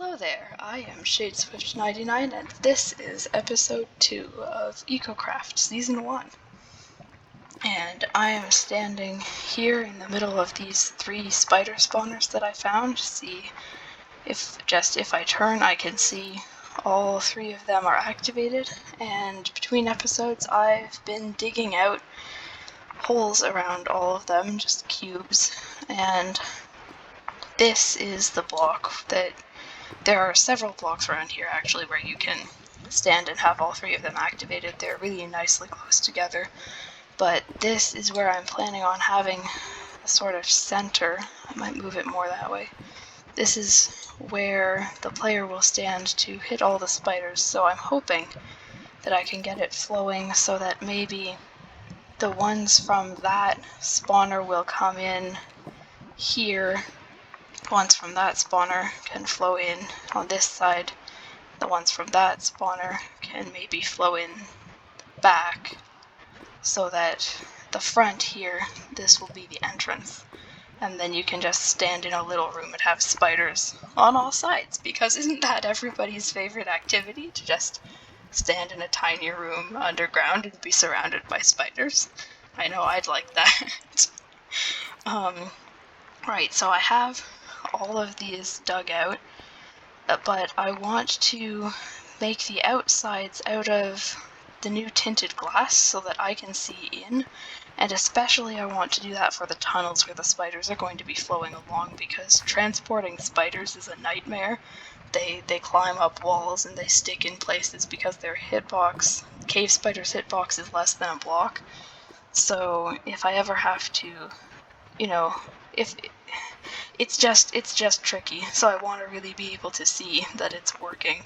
Hello there, I am ShadeSwift99 and this is episode 2 of Ecocraft Season 1. And I am standing here in the middle of these 3 spider spawners that I found to see if I turn I can see all 3 of them are activated. And between episodes I've been digging out holes around all of them, just cubes, and this is the block that there are several blocks around here actually where you can stand and have all 3 of them activated. They're really nicely close together, but this is where I'm planning on having a sort of center. I might move it more that way. This is where the player will stand to hit all the spiders, so I'm hoping that I can get it flowing so that maybe the ones from that spawner will come in here. Ones from that spawner can flow in on this side. The ones from that spawner can maybe flow in back, so that the front here, this will be the entrance. And then you can just stand in a little room and have spiders on all sides, because isn't that everybody's favorite activity, to just stand in a tiny room underground and be surrounded by spiders? I know I'd like that. Right, so I have all of these dug out, but I want to make the outsides out of the new tinted glass so that I can see in, and especially I want to do that for the tunnels where the spiders are going to be flowing along, because transporting spiders is a nightmare. They climb up walls and they stick in places because their hitbox, cave spider's hitbox, is less than a block. So if I ever have to, if it's just tricky, so I want to really be able to see that it's working.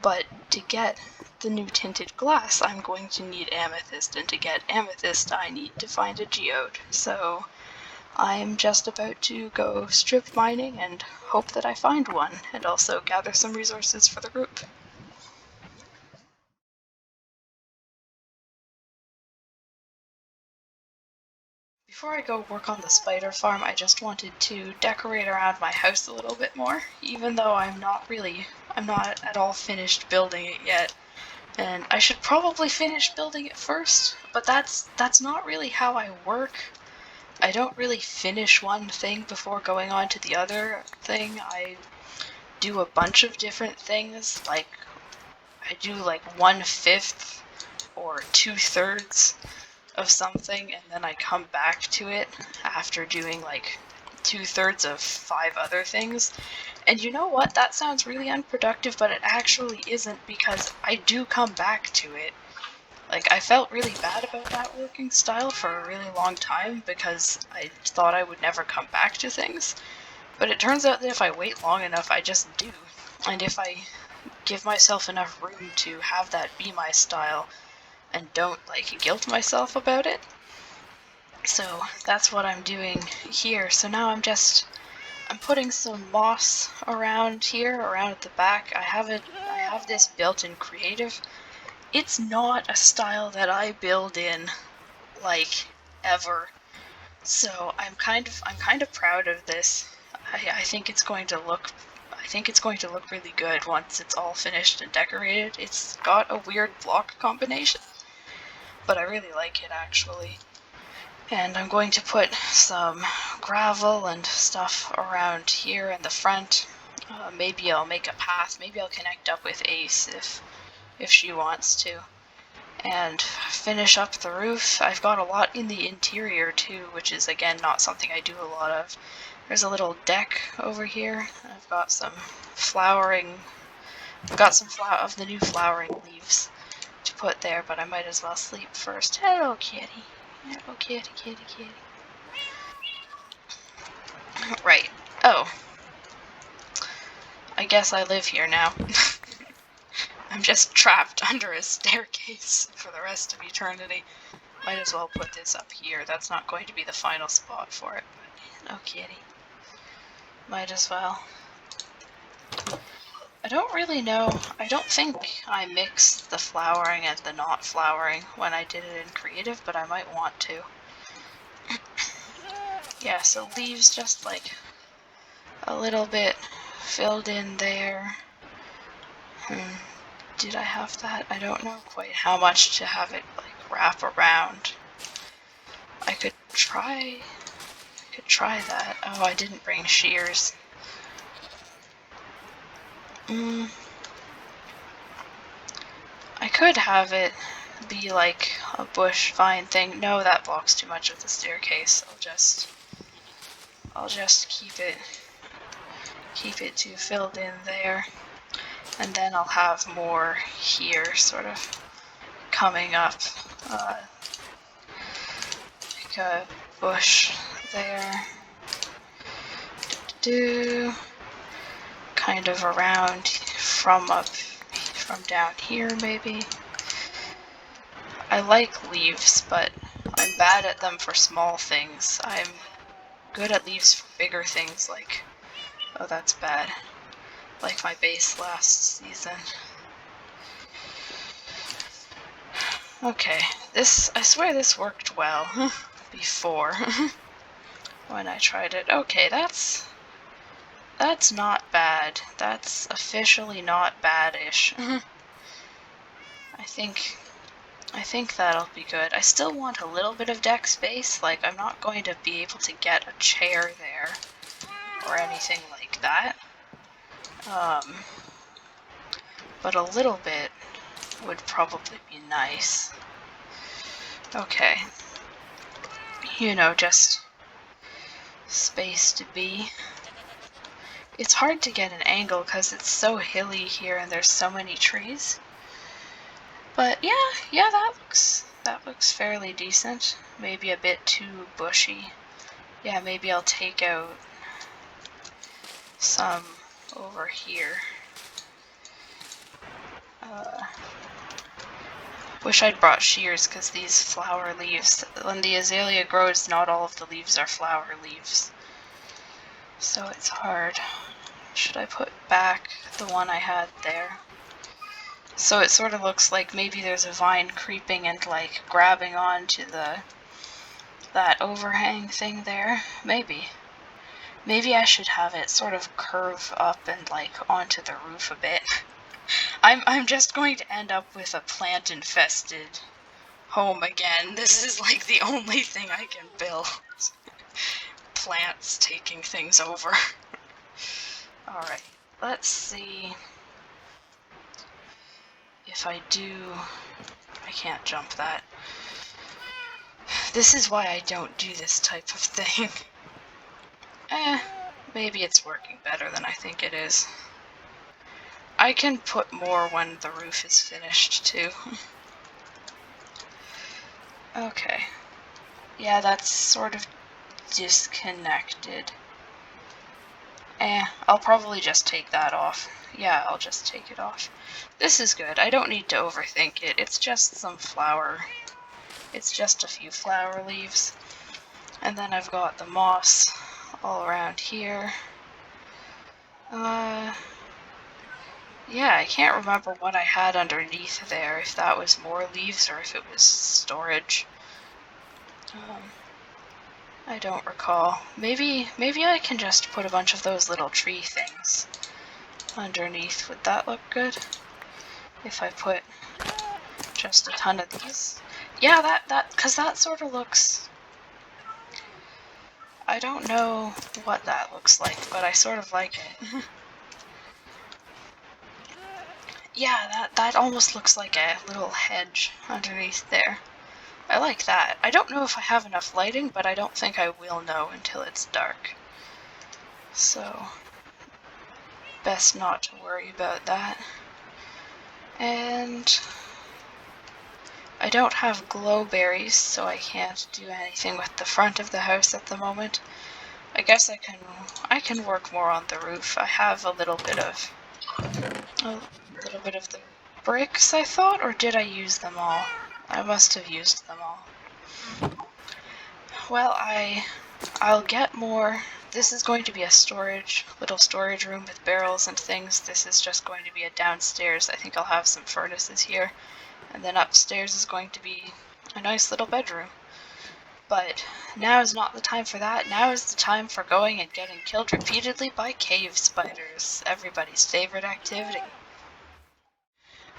But to get the new tinted glass, I'm going to need amethyst, and to get amethyst I need to find a geode. So I'm just about to go strip mining and hope that I find one, and also gather some resources for the group. Before I go work on the spider farm, I just wanted to decorate around my house a little bit more, even though I'm not at all finished building it yet. And I should probably finish building it first, but that's not really how I work. I don't really finish one thing before going on to the other thing. I do a bunch of different things, like I do like 1/5 or 2/3 of something, and then I come back to it after doing like 2/3 of 5 other things. And you know what? That sounds really unproductive, but it actually isn't, because I do come back to it. Like, I felt really bad about that working style for a really long time because I thought I would never come back to things. But it turns out that if I wait long enough, I just do. And if I give myself enough room to have that be my style and don't, like, guilt myself about it. So that's what I'm doing here. So now I'm putting some moss around here, around at the back. I have this built in creative. It's not a style that I build in, like, ever. So I'm kind of proud of this. I think it's going to look really good once it's all finished and decorated. It's got a weird block combination, but I really like it actually. And I'm going to put some gravel and stuff around here in the front. Maybe I'll make a path. Maybe I'll connect up with Ace if she wants to. And finish up the roof. I've got a lot in the interior too, which is again not something I do a lot of. There's a little deck over here. I've got some flowering. I've got some of the new flowering leaves to put there, but I might as well sleep first. Hello, kitty. Hello, kitty, kitty, kitty. Right. Oh. I guess I live here now. I'm just trapped under a staircase for the rest of eternity. Might as well put this up here. That's not going to be the final spot for it. But, oh, kitty. Might as well. I don't really know. I don't think I mixed the flowering and the not flowering when I did it in creative, but I might want to. Yeah, so leaves just like a little bit filled in there. Did I have that? I don't know quite how much to have it like wrap around. I could try that. Oh, I didn't bring shears. I could have it be like a bush vine thing. No, that blocks too much of the staircase. I'll just keep it too filled in there. And then I'll have more here, sort of coming up, like a bush there. Kind of around from down here, maybe. I like leaves, but I'm bad at them for small things. I'm good at leaves for bigger things, like, oh, that's bad. Like my base last season. Okay, I swear this worked well before when I tried it. Okay, that's not bad. That's officially not bad-ish. I think that'll be good. I still want a little bit of deck space. Like, I'm not going to be able to get a chair there or anything like that. But a little bit would probably be nice. Okay. You know, just space to be. It's hard to get an angle because it's so hilly here and there's so many trees. But yeah, that looks fairly decent. Maybe a bit too bushy. Yeah, maybe I'll take out some over here. Wish I'd brought shears because these flower leaves, when the azalea grows, not all of the leaves are flower leaves. So it's hard. Should I put back the one I had there? So it sort of looks like maybe there's a vine creeping and like grabbing onto that overhang thing there. Maybe I should have it sort of curve up and like onto the roof a bit. I'm just going to end up with a plant infested home again. This is like the only thing I can build. Plants taking things over. Alright, let's see if I can't jump that. This is why I don't do this type of thing. Maybe it's working better than I think it is. I can put more when the roof is finished, too. Okay. Yeah, that's sort of disconnected. I'll probably just take that off. Yeah, I'll just take it off. This is good. I don't need to overthink it. It's just some flower. It's just a few flower leaves. And then I've got the moss all around here. Yeah, I can't remember what I had underneath there, if that was more leaves or if it was storage. I don't recall. Maybe I can just put a bunch of those little tree things underneath. Would that look good? If I put just a ton of these? Yeah, because that sort of looks... I don't know what that looks like, but I sort of like it. Yeah, that almost looks like a little hedge underneath there. I like that. I don't know if I have enough lighting, but I don't think I will know until it's dark. So, best not to worry about that. And I don't have glow berries, so I can't do anything with the front of the house at the moment. I guess I can work more on the roof. I have a little bit of the bricks, I thought, or did I use them all? I must have used them all. Well, I'll get more. This is going to be a little storage room with barrels and things. This is just going to be a downstairs. I think I'll have some furnaces here. And then upstairs is going to be a nice little bedroom. But now is not the time for that. Now is the time for going and getting killed repeatedly by cave spiders, everybody's favorite activity.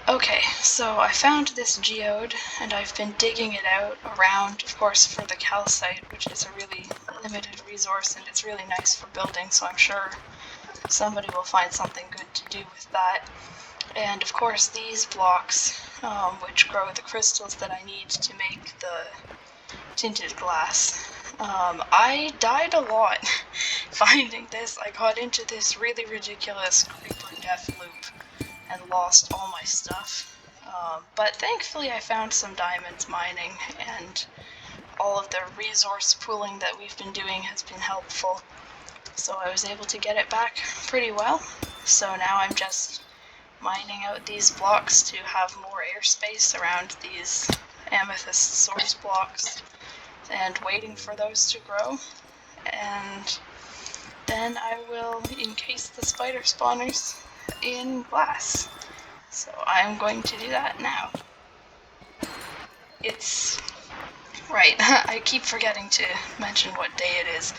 Okay, so I found this geode, and I've been digging it out around, of course, for the calcite, which is a really limited resource, and it's really nice for building, so I'm sure somebody will find something good to do with that. And of course these blocks, which grow the crystals that I need to make the tinted glass. I died a lot finding this. I got into this really ridiculous creeper death loop and lost all my stuff. But thankfully I found some diamonds mining, and all of the resource pooling that we've been doing has been helpful. So I was able to get it back pretty well. So now I'm just mining out these blocks to have more airspace around these amethyst source blocks, and waiting for those to grow. And then I will encase the spider spawners in glass. So I'm going to do that now. It's right, I keep forgetting to mention what day it is.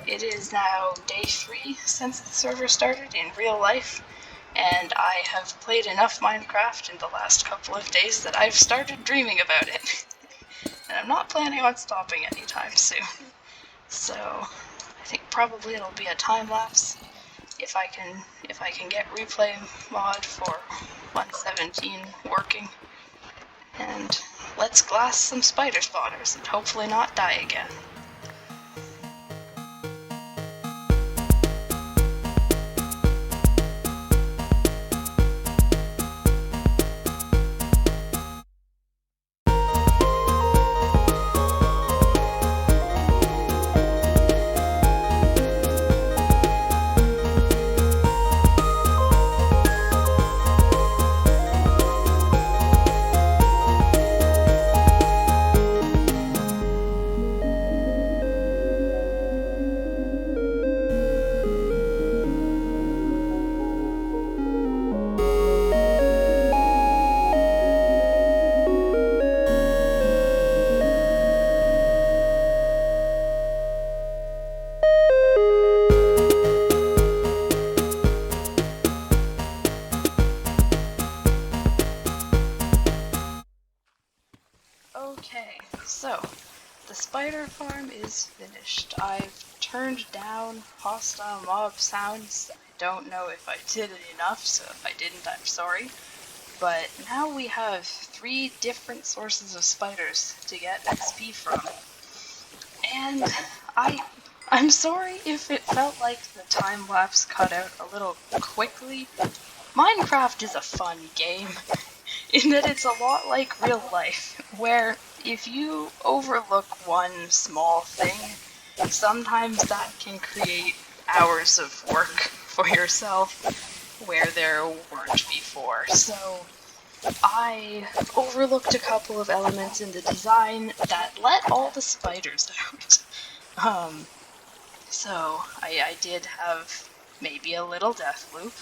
It is now day 3 since the server started in real life, and I have played enough Minecraft in the last couple of days that I've started dreaming about it. And I'm not planning on stopping anytime soon. So I think probably it'll be a time lapse if I can get replay mod for 117 working. And let's glass some spider spawners and hopefully not die again. Okay, so the spider farm is finished. I've turned down hostile mob sounds. I don't know if I did it enough, so if I didn't, I'm sorry. But now we have 3 different sources of spiders to get XP from. And I'm sorry if it felt like the time lapse cut out a little quickly. Minecraft is a fun game, in that it's a lot like real life, where if you overlook one small thing, sometimes that can create hours of work for yourself where there weren't before. So I overlooked a couple of elements in the design that let all the spiders out. So I did have maybe a little death loop.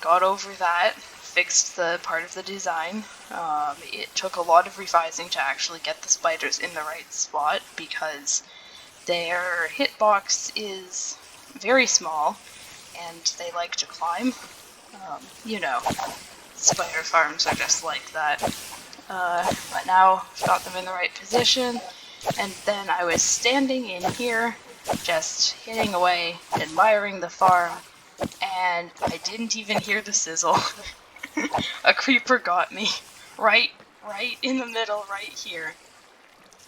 Got over that, fixed the part of the design. It took a lot of revising to actually get the spiders in the right spot, because their hitbox is very small and they like to climb. You know, spider farms are just like that. But now I've got them in the right position, and then I was standing in here, just hitting away, admiring the farm, and I didn't even hear the sizzle. A creeper got me, right in the middle, right here.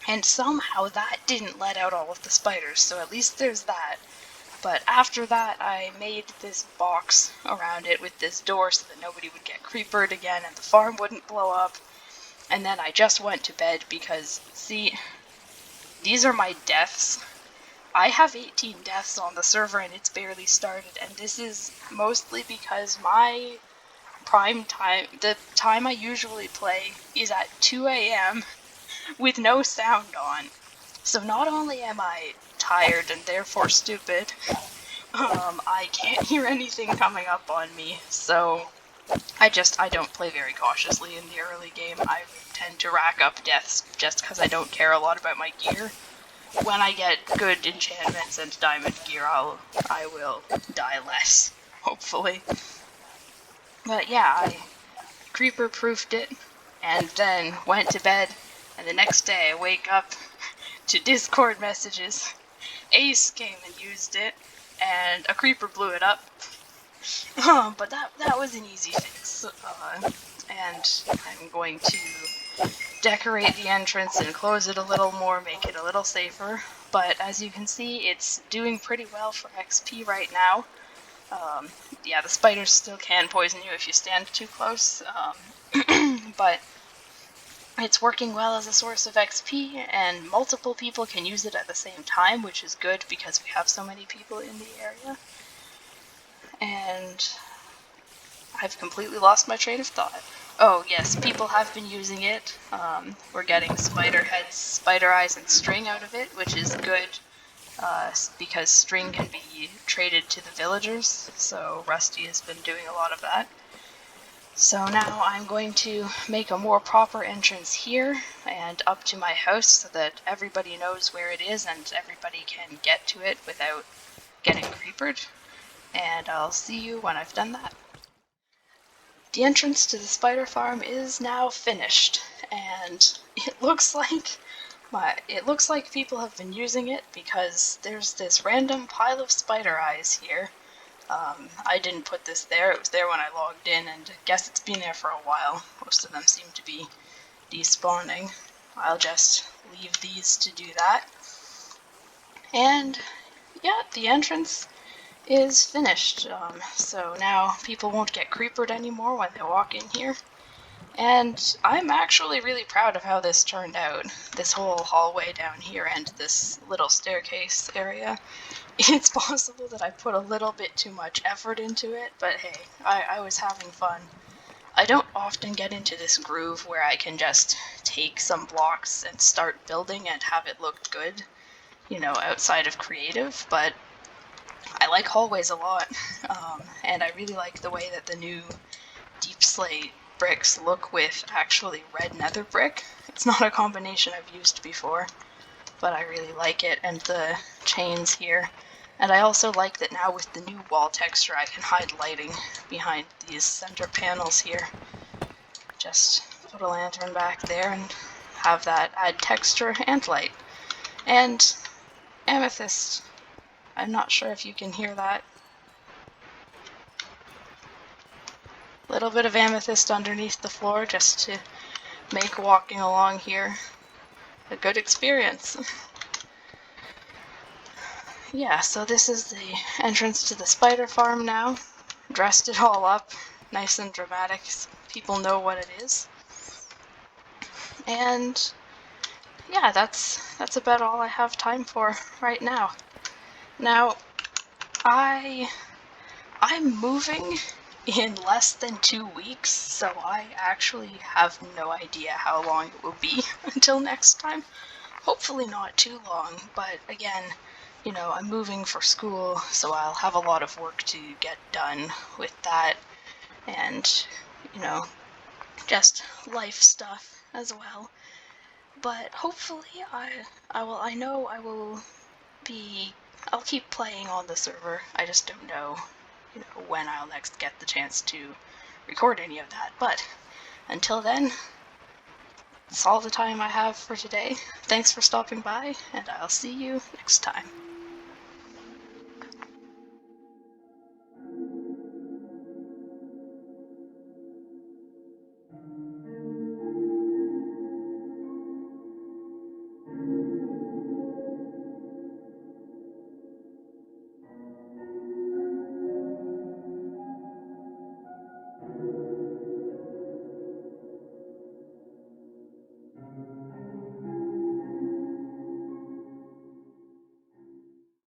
And somehow that didn't let out all of the spiders, so at least there's that. But after that, I made this box around it with this door so that nobody would get creepered again and the farm wouldn't blow up. And then I just went to bed because, see, these are my deaths. I have 18 deaths on the server and it's barely started, and this is mostly because my prime time, the time I usually play, is at 2 AM with no sound on. So not only am I tired and therefore stupid, I can't hear anything coming up on me, so I don't play very cautiously in the early game. I tend to rack up deaths just because I don't care a lot about my gear. When I get good enchantments and diamond gear, I will die less, hopefully. But yeah, I creeper-proofed it, and then went to bed, and the next day I wake up to Discord messages. Ace came and used it, and a creeper blew it up. But that was an easy fix. And I'm going to decorate the entrance and close it a little more, make it a little safer. But as you can see, it's doing pretty well for XP right now. Yeah, the spiders still can poison you if you stand too close, but it's working well as a source of XP, and multiple people can use it at the same time, which is good because we have so many people in the area. And I've completely lost my train of thought. Oh yes, people have been using it. We're getting spider heads, spider eyes, and string out of it, which is good because string can be traded to the villagers, so Rusty has been doing a lot of that. So now I'm going to make a more proper entrance here and up to my house so that everybody knows where it is and everybody can get to it without getting creepered. And I'll see you when I've done that. The entrance to the spider farm is now finished, and it looks like people have been using it because there's this random pile of spider eyes here. I didn't put this there, it was there when I logged in, and I guess it's been there for a while. Most of them seem to be despawning. I'll just leave these to do that. And yeah, the entrance is finished. So now people won't get creepered anymore when they walk in here. And I'm actually really proud of how this turned out. This whole hallway down here and this little staircase area. It's possible that I put a little bit too much effort into it, but hey, I was having fun. I don't often get into this groove where I can just take some blocks and start building and have it look good, you know, outside of creative, but I like hallways a lot, and I really like the way that the new deep slate bricks look with actually red nether brick. It's not a combination I've used before, but I really like it, and the chains here. And I also like that now with the new wall texture I can hide lighting behind these center panels here. Just put a lantern back there and have that add texture and light. And amethyst. I'm not sure if you can hear that. Little bit of amethyst underneath the floor just to make walking along here a good experience. Yeah, so this is the entrance to the spider farm now. Dressed it all up, nice and dramatic, so people know what it is. And yeah, that's about all I have time for right now. Now, I'm moving in less than 2 weeks, so I actually have no idea how long it will be until next time. Hopefully not too long, but again, you know, I'm moving for school, so I'll have a lot of work to get done with that, and, you know, just life stuff as well. But hopefully I'll keep playing on the server. I just don't know, you know, when I'll next get the chance to record any of that. But until then, that's all the time I have for today. Thanks for stopping by, and I'll see you next time.